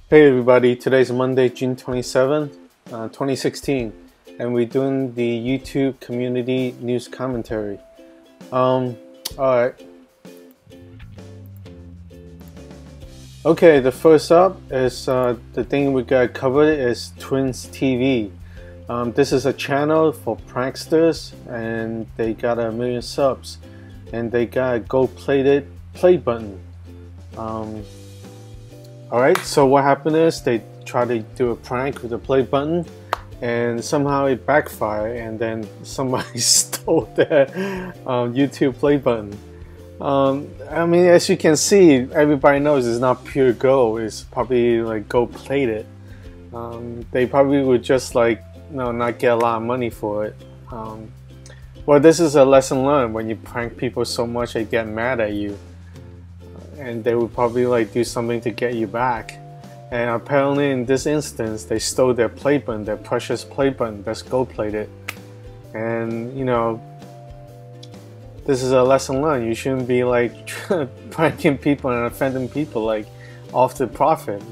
Hey everybody, today's Monday, June 27th, 2016, and we're doing the YouTube community news commentary. Alright. Okay, the first up is the thing we got covered is TwinzTV. This is a channel for pranksters, and they got 1 million subs, and they got a gold-plated play button. Alright, so what happened is they tried to do a prank with the play button, and somehow it backfired, and then somebody stole their YouTube play button. I mean, as you can see, everybody knows it's not pure gold. It's probably like gold plated. They probably would just like not get a lot of money for it. Well, this is a lesson learned. When you prank people so much, they get mad at you, and they would probably like do something to get you back. And apparently, in this instance, they stole their play button, their precious play button that's gold plated. And this is a lesson learned. You shouldn't be like pranking people and offending people like off the profit,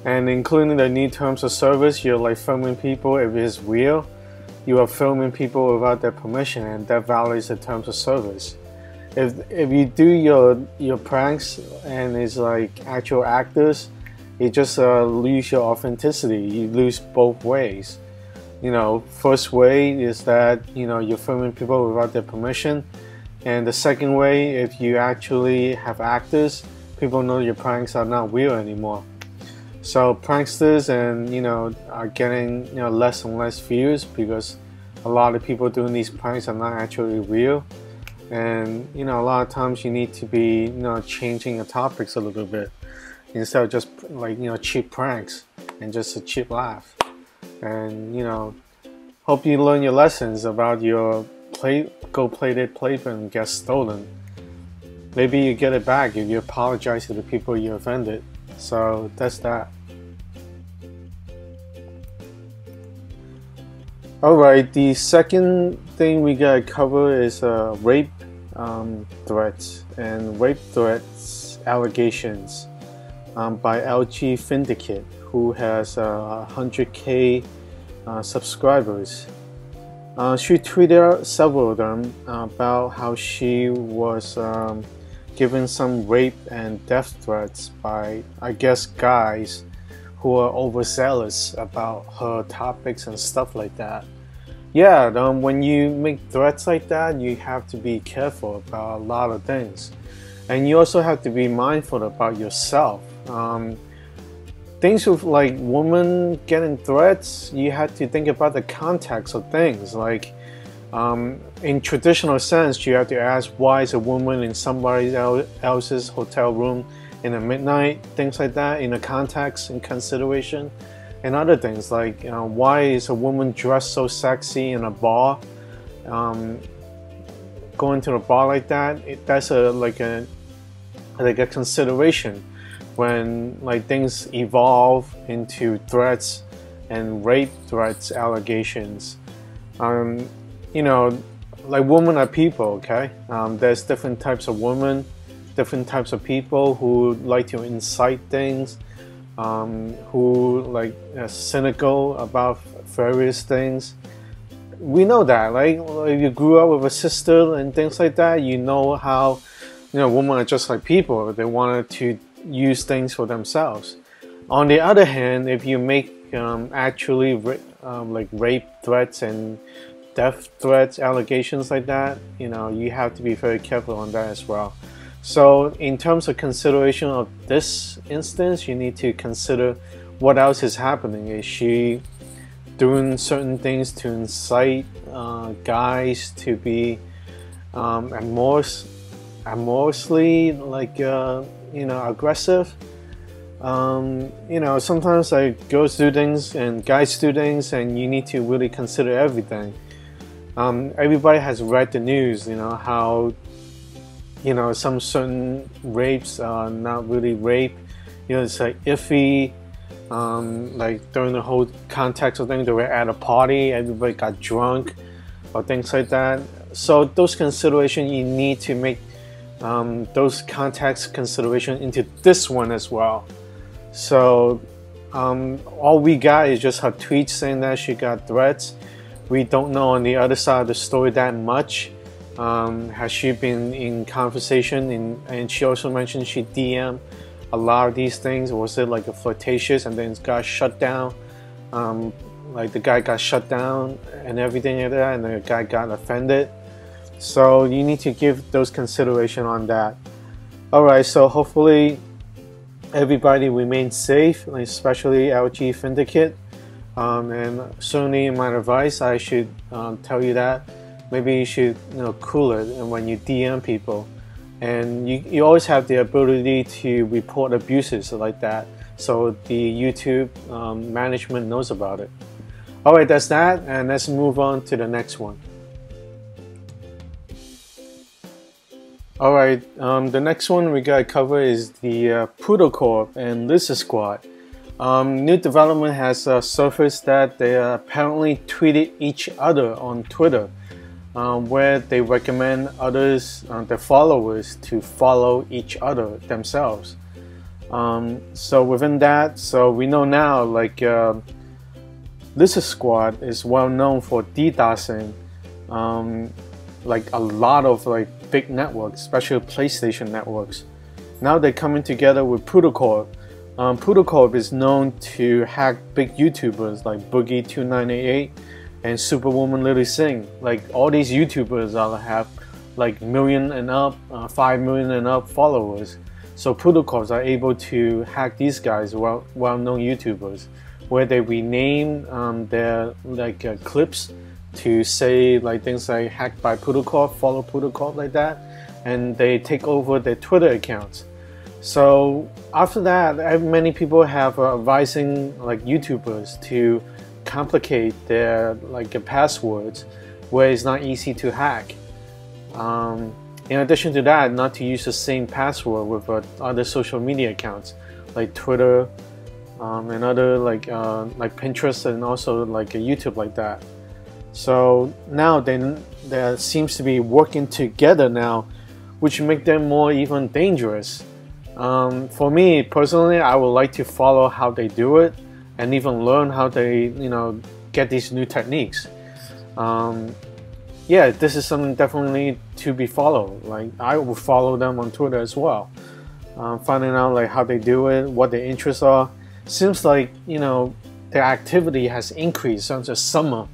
And including the new terms of service, you're like filming people. If it's real, you are filming people without their permission, and that violates the terms of service. If you do your pranks and it's like actual actors, you just lose your authenticity. You lose both ways. First way is that you're filming people without their permission, and the second way, if you actually have actors, people know your pranks are not real anymore. So pranksters are getting less and less views because a lot of people doing these pranks are not actually real. And a lot of times you need to be changing the topics a little bit instead of just like cheap pranks and just a cheap laugh. And hope you learn your lessons about your gold-plated play button gets stolen. Maybe you get it back if you apologize to the people you offended. So that's that. Alright, the second thing we gotta cover is rape threats and rape threats allegations by LG Vindicate, who has 100K subscribers. She tweeted out several of them about how she was given some rape and death threats by, I guess, guys who are overzealous about her topics and stuff like that. Yeah, when you make threats like that, you have to be careful about a lot of things, and you also have to be mindful about yourself. Things with like women getting threats, you have to think about the context of things. Like in traditional sense, you have to ask, why is a woman in somebody else's hotel room in the midnight, things like that, in a context and consideration. And other things like why is a woman dressed so sexy in a bar, going to the bar like that, that's like a consideration when like things evolve into threats and rape threats allegations. Like women are people, okay? There's different types of women, different types of people who like to incite things, who like cynical about various things. We know that, like if you grew up with a sister and things like that, how women are just like people. They wanted to use things for themselves. On the other hand, if you make actually like rape threats and death threats allegations like that, you have to be very careful on that as well. So in terms of consideration of this instance, you need to consider what else is happening. Is she doing certain things to incite guys to be amorously like aggressive? Sometimes like girls do things and guys do things, and you need to really consider everything. Everybody has read the news, how some certain rapes are not really rape. It's like iffy. Like during the whole context of things, they were at a party, everybody got drunk, or things like that. So those considerations, you need to make those context consideration into this one as well. So all we got is just her tweets saying that she got threats. We don't know on the other side of the story that much. Has she been in conversation, and she also mentioned she DM'd a lot of these things. Was it like a flirtatious and then it got shut down? Like the guy got shut down and everything like that, and the guy got offended. So you need to give those consideration on that. Alright, so hopefully everybody remains safe, especially LG Syndicate. And certainly in my advice, I should tell you that maybe you should cool it when you DM people, and you always have the ability to report abuses like that, so the YouTube management knows about it. Alright, that's that, and let's move on to the next one. Alright, the next one we gotta cover is the Poodle Corp and Lizard Squad. New development has surfaced that they apparently tweeted each other on Twitter, where they recommend others, their followers, to follow each other themselves. So within that, so we know now, like Lizard Squad is well known for DDoSing like a lot of like big networks, especially PlayStation networks. Now they're coming together with Poodle Corp. Poodle Corp is known to hack big YouTubers like Boogie2988 and Superwoman Lily Singh. Like all these YouTubers all have like million and up, 5 million and up followers. So Poodle Corps are able to hack these guys, well-known YouTubers, where they rename their like clips to say like things like hacked by Poodle Corp, follow Poodle Corp, like that, and they take over their Twitter accounts. So after that, many people have advising like YouTubers to complicate their like passwords where it's not easy to hack. In addition to that, not to use the same password with other social media accounts like Twitter and other like Pinterest, and also like YouTube like that. So now they seems to be working together now, which make them more even dangerous. For me personally, I would like to follow how they do it and even learn how they get these new techniques. Yeah, this is something definitely to be followed. Like I will follow them on Twitter as well, finding out like how they do it, what their interests are. Seems like their activity has increased since the summer,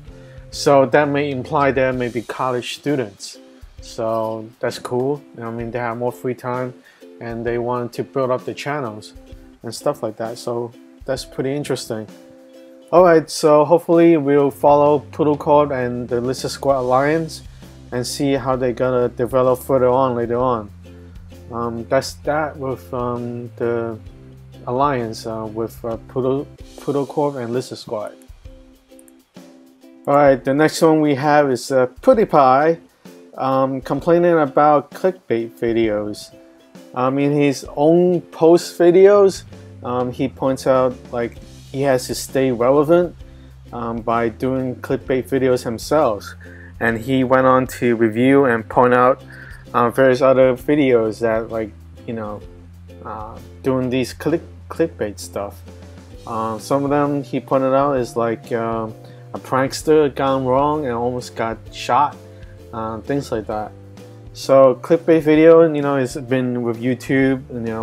so that may imply they may be college students. So that's cool. I mean, they have more free time and they want to build up the channels and stuff like that. So that's pretty interesting. Alright, so hopefully we'll follow Poodle Corp and the Lizard Squad Alliance and see how they're gonna develop further on later on. That's that with the alliance with Poodle Corp and Lizard Squad. Alright, the next one we have is PewDiePie complaining about clickbait videos. In his own post videos, he points out like he has to stay relevant by doing clickbait videos himself, and he went on to review and point out various other videos that like doing these clickbait stuff. Some of them he pointed out is like a prankster gone wrong and almost got shot, things like that. So clickbait video, has been with YouTube,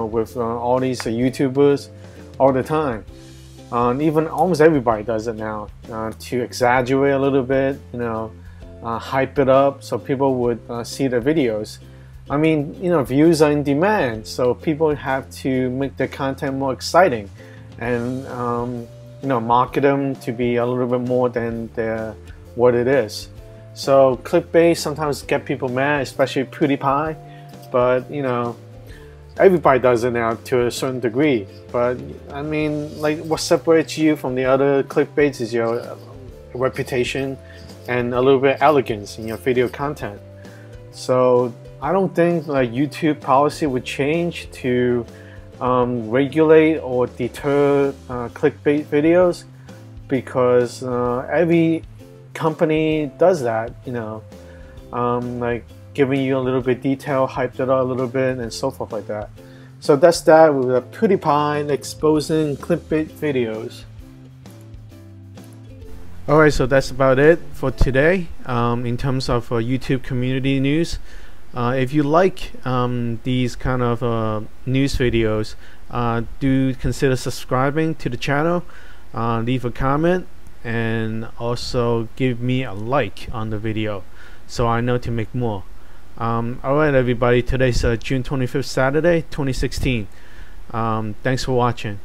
with all these YouTubers all the time. Even almost everybody does it now, to exaggerate a little bit, hype it up so people would see the videos. I mean, views are in demand, so people have to make their content more exciting and market them to be a little bit more than what it is. So clickbait sometimes get people mad, especially PewDiePie, but everybody does it now to a certain degree. But I mean, like, what separates you from the other clickbaits is your reputation and a little bit of elegance in your video content. So I don't think like YouTube policy would change to regulate or deter clickbait videos, because every company does that, like giving you a little bit detail, hyped it up a little bit, and so forth like that. So that's that with the PewDiePie exposing clickbait videos. Alright, so that's about it for today in terms of YouTube community news. If you like these kind of news videos, do consider subscribing to the channel, leave a comment, and also give me a like on the video so I know to make more. Alright everybody, today's June 25th, Saturday, 2016. Thanks for watching.